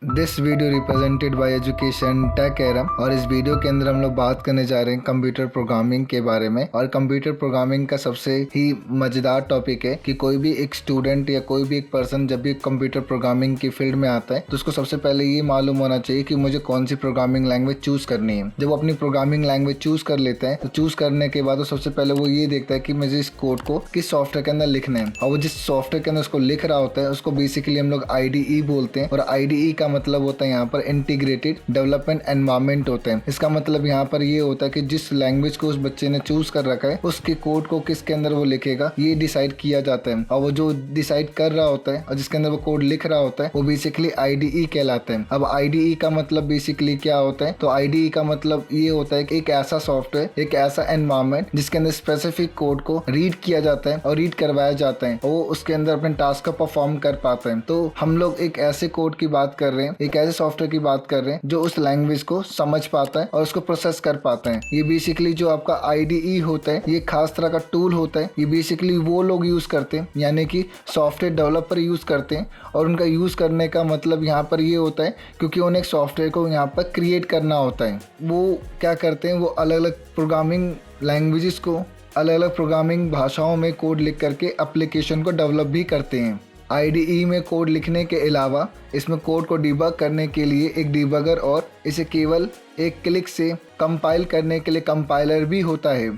This video represented by education tech Eram. और इस video के अंदर हम लोग बात करने जा रहे हैं कंप्यूटर प्रोग्रामिंग के बारे में। और कंप्यूटर प्रोग्रामिंग का सबसे ही मजेदार टॉपिक है कि कोई भी एक स्टूडेंट या कोई भी एक पर्सन जब भी कंप्यूटर प्रोग्रामिंग की फील्ड में आता है तो उसको सबसे पहले ये मालूम होना चाहिए कि मुझे कौन सी प्रोग्रामिंग लैंग्वेज चूज करनी है। जब वो अपनी प्रोग्रामिंग लैंग्वेज चूज कर लेते हैं तो चूज करने के बाद वो सबसे पहले वो ये देखता है कि मुझे इस कोड को किस सॉफ्टवेयर के अंदर लिखना है। और वो जिस सॉफ्टवेयर के अंदर उसको लिख रहा होता है उसको बेसिकली हम लोग IDE बोलते हैं। और IDE का मतलब होता है यहाँ पर इंटीग्रेटेड डेवलपमेंट एनवायरनमेंट होते हैं। इसका मतलब यहाँ पर ये होता है कि जिस लैंग्वेज को उस बच्चे ने चूज कर रखा है उसके कोड को किसके अंदर वो लिखेगा ये डिसाइड किया जाता है। और वो जो डिसाइड कर रहा होता है और जिसके अंदर वो कोड लिख रहा होता है वो बेसिकली IDE कहलाते हैं। अब IDE का मतलब बेसिकली क्या होता है, तो IDE का मतलब ये होता है कि एक ऐसा सॉफ्टवेयर, एक ऐसा एनवायरनमेंट जिसके अंदर स्पेसिफिक कोड को रीड किया जाता है और रीड करवाया जाता है और वो उसके अंदर अपने टास्क को परफॉर्म कर पाते हैं। तो हम लोग एक ऐसे कोड की बात कर रहे हैं, एक ऐसे सॉफ्टवेयर की बात कर रहे हैं जो उस लैंग्वेज को समझ पाता है और उसको प्रोसेस कर पाता है। ये बेसिकली जो आपका IDE होता है ये खास तरह का टूल होता है। ये बेसिकली वो लोग यूज करते हैं यानी कि सॉफ्टवेयर डेवलपर यूज करते हैं। और उनका यूज करने का मतलब यहाँ पर ये होता है क्योंकि उन्हें एक सॉफ्टवेयर को यहाँ पर क्रिएट करना होता है। वो क्या करते हैं, वो अलग अलग प्रोग्रामिंग लैंग्वेजेस को, अलग अलग प्रोग्रामिंग भाषाओं में कोड लिख करके एप्लीकेशन को डेवलप भी करते हैं। IDE में कोड लिखने के अलावा इसमें कोड को डिबग करने के लिए एक डिबगर और इसे केवल एक क्लिक से कंपाइल करने के लिए कंपाइलर भी होता है।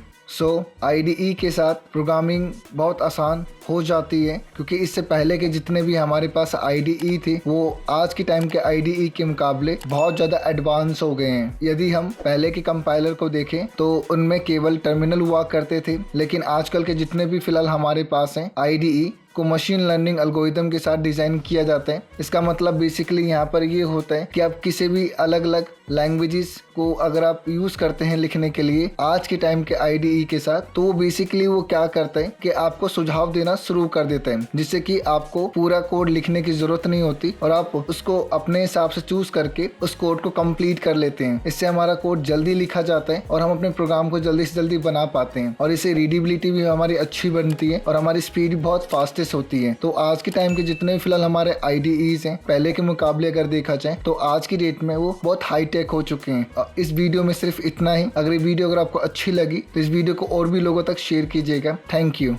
IDE के साथ प्रोग्रामिंग बहुत आसान हो जाती है क्योंकि इससे पहले के जितने भी हमारे पास IDE थे वो आज के टाइम के IDE के मुकाबले बहुत ज़्यादा एडवांस हो गए हैं। यदि हम पहले के कंपाइलर को देखें तो उनमें केवल टर्मिनल हुआ करते थे, लेकिन आजकल के जितने भी फिलहाल हमारे पास हैं IDE को मशीन लर्निंग एल्गोरिदम के साथ डिज़ाइन किया जाता है। इसका मतलब बेसिकली यहाँ पर ये होता है कि आप किसी भी अलग अलग लैंग्वेजेस को अगर आप यूज़ करते हैं लिखने के लिए आज के टाइम के IDE के साथ, तो वो बेसिकली वो क्या करता है कि आपको सुझाव देना शुरू कर देता है, जिससे कि आपको पूरा कोड लिखने की ज़रूरत नहीं होती और आप उसको अपने हिसाब से चूज करके उस कोड को कंप्लीट कर लेते हैं। इससे हमारा कोड जल्दी लिखा जाता है और हम अपने प्रोग्राम को जल्दी से जल्दी बना पाते हैं और इससे रीडेबिलिटी भी हमारी अच्छी बनती है और हमारी स्पीड बहुत फास्ट होती है। तो आज के टाइम के जितने भी फिलहाल हमारे IDEs हैं पहले के मुकाबले अगर देखा जाए तो आज की डेट में वो बहुत हाई टेक हो चुके हैं। इस वीडियो में सिर्फ इतना ही। अगर ये वीडियो अगर आपको अच्छी लगी तो इस वीडियो को और भी लोगों तक शेयर कीजिएगा। Thank you.